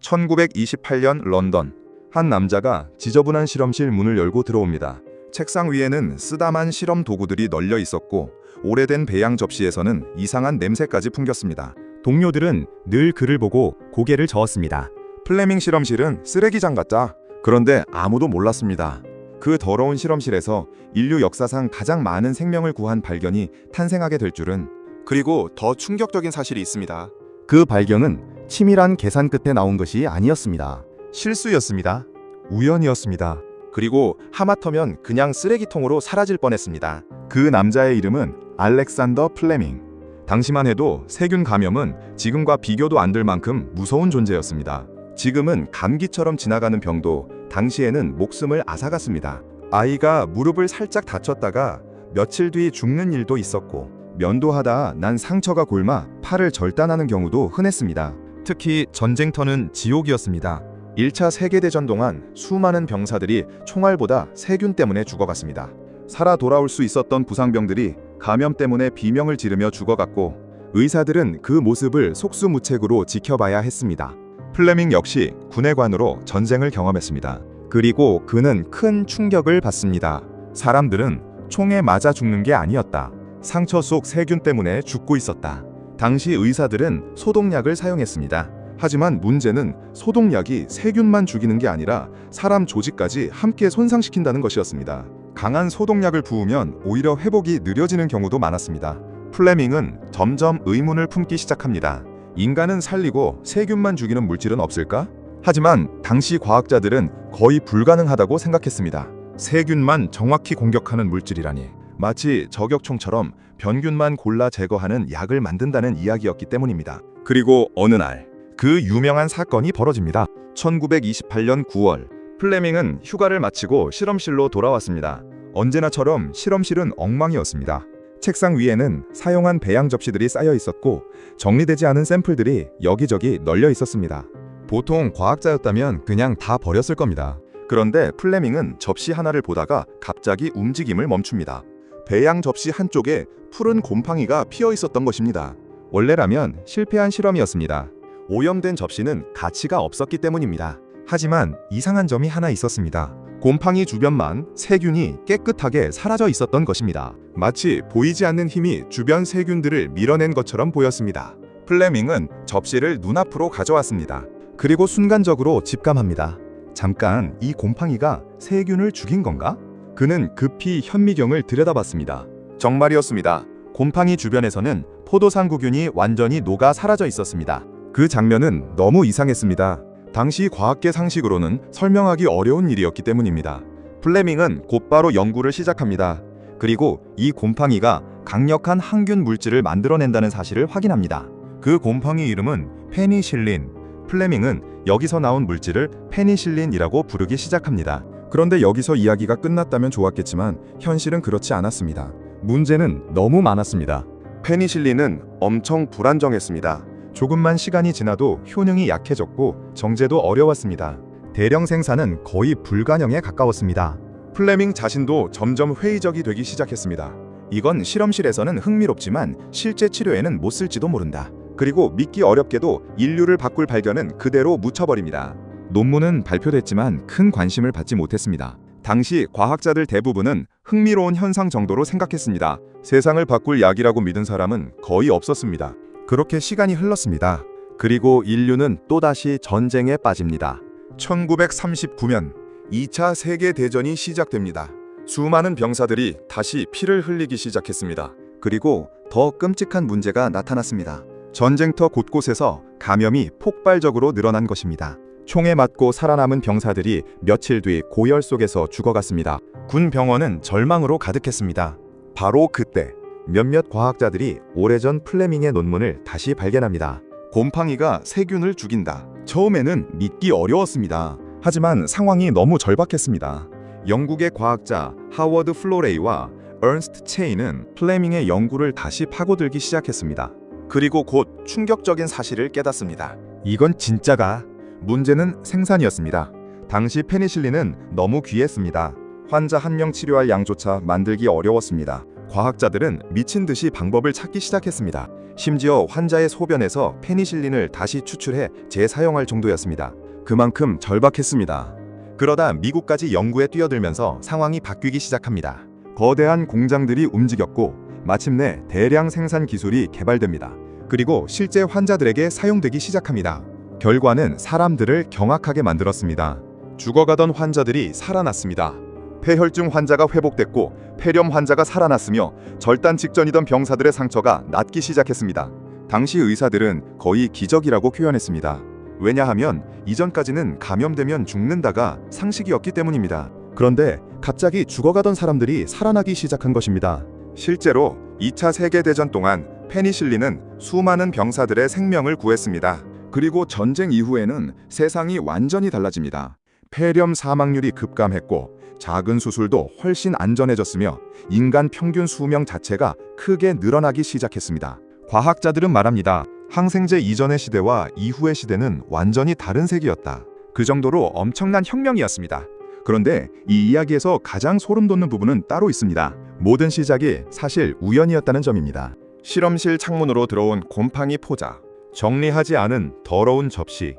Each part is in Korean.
1928년 런던, 한 남자가 지저분한 실험실 문을 열고 들어옵니다. 책상 위에는 쓰다만 실험 도구들이 널려 있었고 오래된 배양 접시에서는 이상한 냄새까지 풍겼습니다. 동료들은 늘 그를 보고 고개를 저었습니다. 플레밍 실험실은 쓰레기장 같다. 그런데 아무도 몰랐습니다. 그 더러운 실험실에서 인류 역사상 가장 많은 생명을 구한 발견이 탄생하게 될 줄은. 그리고 더 충격적인 사실이 있습니다. 그 발견은 치밀한 계산 끝에 나온 것이 아니었습니다. 실수였습니다. 우연이었습니다. 그리고 하마터면 그냥 쓰레기통으로 사라질 뻔했습니다. 그 남자의 이름은 알렉산더 플레밍. 당시만 해도 세균 감염은 지금과 비교도 안 될 만큼 무서운 존재였습니다. 지금은 감기처럼 지나가는 병도 당시에는 목숨을 앗아갔습니다. 아이가 무릎을 살짝 다쳤다가 며칠 뒤 죽는 일도 있었고, 면도하다 난 상처가 골마 팔을 절단하는 경우도 흔했습니다. 특히 전쟁터는 지옥이었습니다. 1차 세계대전 동안 수많은 병사들이 총알보다 세균 때문에 죽어갔습니다. 살아 돌아올 수 있었던 부상병들이 감염 때문에 비명을 지르며 죽어갔고, 의사들은 그 모습을 속수무책으로 지켜봐야 했습니다. 플레밍 역시 군의관으로 전쟁을 경험했습니다. 그리고 그는 큰 충격을 받습니다. 사람들은 총에 맞아 죽는 게 아니었다. 상처 속 세균 때문에 죽고 있었다. 당시 의사들은 소독약을 사용했습니다. 하지만 문제는 소독약이 세균만 죽이는 게 아니라 사람 조직까지 함께 손상시킨다는 것이었습니다. 강한 소독약을 부으면 오히려 회복이 느려지는 경우도 많았습니다. 플레밍은 점점 의문을 품기 시작합니다. 인간은 살리고 세균만 죽이는 물질은 없을까? 하지만 당시 과학자들은 거의 불가능하다고 생각했습니다. 세균만 정확히 공격하는 물질이라니. 마치 저격총처럼 병균만 골라 제거하는 약을 만든다는 이야기였기 때문입니다. 그리고 어느 날 그 유명한 사건이 벌어집니다. 1928년 9월, 플레밍은 휴가를 마치고 실험실로 돌아왔습니다. 언제나처럼 실험실은 엉망이었습니다. 책상 위에는 사용한 배양 접시들이 쌓여 있었고 정리되지 않은 샘플들이 여기저기 널려 있었습니다. 보통 과학자였다면 그냥 다 버렸을 겁니다. 그런데 플레밍은 접시 하나를 보다가 갑자기 움직임을 멈춥니다. 배양 접시 한쪽에 푸른 곰팡이가 피어 있었던 것입니다. 원래라면 실패한 실험이었습니다. 오염된 접시는 가치가 없었기 때문입니다. 하지만 이상한 점이 하나 있었습니다. 곰팡이 주변만 세균이 깨끗하게 사라져 있었던 것입니다. 마치 보이지 않는 힘이 주변 세균들을 밀어낸 것처럼 보였습니다. 플레밍은 접시를 눈앞으로 가져왔습니다. 그리고 순간적으로 직감합니다. 잠깐, 이 곰팡이가 세균을 죽인 건가? 그는 급히 현미경을 들여다봤습니다. 정말이었습니다. 곰팡이 주변에서는 포도상구균이 완전히 녹아 사라져 있었습니다. 그 장면은 너무 이상했습니다. 당시 과학계 상식으로는 설명하기 어려운 일이었기 때문입니다. 플레밍은 곧바로 연구를 시작합니다. 그리고 이 곰팡이가 강력한 항균 물질을 만들어낸다는 사실을 확인합니다. 그 곰팡이 이름은 페니실린. 플레밍은 여기서 나온 물질을 페니실린이라고 부르기 시작합니다. 그런데 여기서 이야기가 끝났다면 좋았겠지만 현실은 그렇지 않았습니다. 문제는 너무 많았습니다. 페니실린은 엄청 불안정했습니다. 조금만 시간이 지나도 효능이 약해졌고 정제도 어려웠습니다. 대량 생산은 거의 불가능에 가까웠습니다. 플레밍 자신도 점점 회의적이 되기 시작했습니다. 이건 실험실에서는 흥미롭지만 실제 치료에는 못 쓸지도 모른다. 그리고 믿기 어렵게도 인류를 바꿀 발견은 그대로 묻혀버립니다. 논문은 발표됐지만 큰 관심을 받지 못했습니다. 당시 과학자들 대부분은 흥미로운 현상 정도로 생각했습니다. 세상을 바꿀 약이라고 믿은 사람은 거의 없었습니다. 그렇게 시간이 흘렀습니다. 그리고 인류는 또다시 전쟁에 빠집니다. 1939년 2차 세계대전이 시작됩니다. 수많은 병사들이 다시 피를 흘리기 시작했습니다. 그리고 더 끔찍한 문제가 나타났습니다. 전쟁터 곳곳에서 감염이 폭발적으로 늘어난 것입니다. 총에 맞고 살아남은 병사들이 며칠 뒤 고열 속에서 죽어갔습니다. 군 병원은 절망으로 가득했습니다. 바로 그때 몇몇 과학자들이 오래전 플레밍의 논문을 다시 발견합니다. 곰팡이가 세균을 죽인다. 처음에는 믿기 어려웠습니다. 하지만 상황이 너무 절박했습니다. 영국의 과학자 하워드 플로레이와 얼스트 체인은 플레밍의 연구를 다시 파고들기 시작했습니다. 그리고 곧 충격적인 사실을 깨닫습니다. 이건 진짜가. 문제는 생산이었습니다. 당시 페니실린은 너무 귀했습니다. 환자 한 명 치료할 양조차 만들기 어려웠습니다. 과학자들은 미친 듯이 방법을 찾기 시작했습니다. 심지어 환자의 소변에서 페니실린을 다시 추출해 재사용할 정도였습니다. 그만큼 절박했습니다. 그러다 미국까지 연구에 뛰어들면서 상황이 바뀌기 시작합니다. 거대한 공장들이 움직였고 마침내 대량 생산 기술이 개발됩니다. 그리고 실제 환자들에게 사용되기 시작합니다. 결과는 사람들을 경악하게 만들었습니다. 죽어가던 환자들이 살아났습니다. 폐혈증 환자가 회복됐고 폐렴 환자가 살아났으며 절단 직전이던 병사들의 상처가 낫기 시작했습니다. 당시 의사들은 거의 기적이라고 표현했습니다. 왜냐하면 이전까지는 감염되면 죽는다가 상식이었기 때문입니다. 그런데 갑자기 죽어가던 사람들이 살아나기 시작한 것입니다. 실제로 2차 세계대전 동안 페니실린은 수많은 병사들의 생명을 구했습니다. 그리고 전쟁 이후에는 세상이 완전히 달라집니다. 폐렴 사망률이 급감했고 작은 수술도 훨씬 안전해졌으며 인간 평균 수명 자체가 크게 늘어나기 시작했습니다. 과학자들은 말합니다. 항생제 이전의 시대와 이후의 시대는 완전히 다른 세계였다. 그 정도로 엄청난 혁명이었습니다. 그런데 이 이야기에서 가장 소름 돋는 부분은 따로 있습니다. 모든 시작이 사실 우연이었다는 점입니다. 실험실 창문으로 들어온 곰팡이 포자, 정리하지 않은 더러운 접시,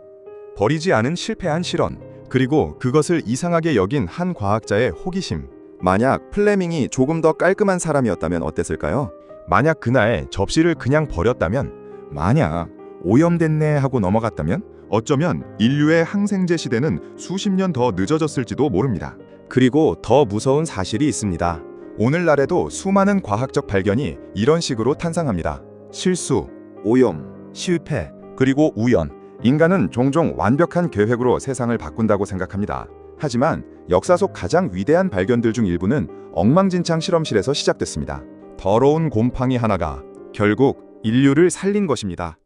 버리지 않은 실패한 실험, 그리고 그것을 이상하게 여긴 한 과학자의 호기심. 만약 플레밍이 조금 더 깔끔한 사람이었다면 어땠을까요? 만약 그날 접시를 그냥 버렸다면, 만약 오염됐네 하고 넘어갔다면, 어쩌면 인류의 항생제 시대는 수십 년 더 늦어졌을지도 모릅니다. 그리고 더 무서운 사실이 있습니다. 오늘날에도 수많은 과학적 발견이 이런 식으로 탄생합니다. 실수, 오염, 실패, 그리고 우연. 인간은 종종 완벽한 계획으로 세상을 바꾼다고 생각합니다. 하지만 역사 속 가장 위대한 발견들 중 일부는 엉망진창 실험실에서 시작됐습니다. 더러운 곰팡이 하나가 결국 인류를 살린 것입니다.